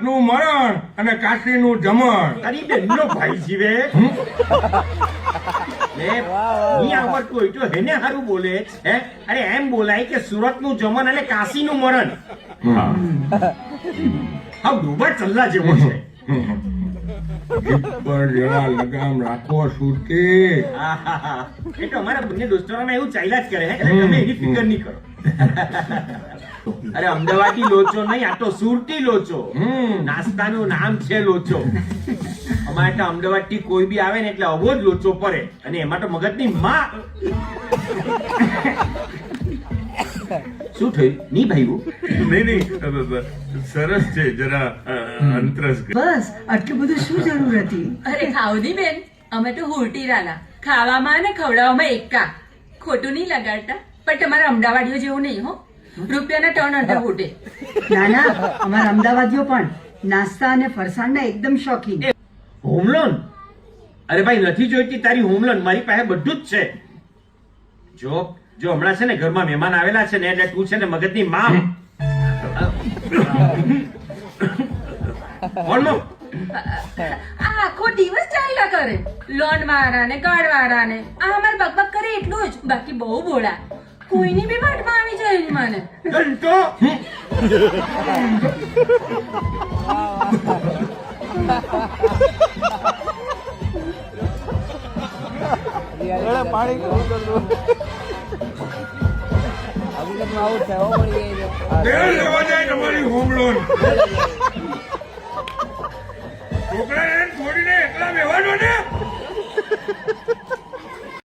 સુરતનું મરણ અને કાશીનું જમણ. તારી બેનનો ભાઈ જીવે નહીં આવડતું હોય તો હેને હારું બોલે હે. અરે એમ બોલાય કે સુરતનું જમણ અને કાશીનું મરણ. હા ડૂબા ચલ્લા જેવો છે. જીભ પર જરા લગામ રાખો સુરતી. આહાહા. એ તો અમારા બંને દોસ્તોમાં એવું ચાલ્યા જ કરે હે. એટલે તમે એની ફિકર નહીં કરો. અરે અમદાવાદી લોચો નહીં, આ તો સુરતી લોચો. નાસ્તાનું નામ છે લોચો. અમારે તો અમદાવાદ થી કોઈ બી આવે ને એટલે અવો જ લોચો પડે, અને એમાં તો મગજની માં. શું થયું? નહીં ભાઈ નહીં સરસ છે, જરા અંતરસ. બસ આટલું બધું શું જરૂર હતી? અરે ખાવદી બેન, અમે તો હુરટીરાના ખાવામાં અને ખવડાવવામાં એકા. ખોટું નહીં લગાડતા, પણ તમારા અમદાવાદીઓ જેવું નહીં હો. રૂપિયાના ટર્ન અડધા ફૂટે. ના ના, અમારા અમદાવાદીઓ પણ નાસ્તા અને ફરસાણના એકદમ શોખીન. Home loan? અરે ભાઈ નથી જોઈતી તારી હોમ લોન, મારી પાસે બધું જ છે. જો હમણાં છે ને ઘરમાં મહેમાન આવેલા છે ને, એટલે તું છે ને મગજની માં. આખો દિવસ ચાલ્યા કરે લોન વાળા ને કાર્ડ વાળા ને. આ અમારે બકબક કરે એટલું જ, બાકી બહુ બોલા. કોઈની બી વાટમાં આવી જાય મને. તમારી હોમ લોન છોકરાને છોડીને એકલા બેવાનો ને.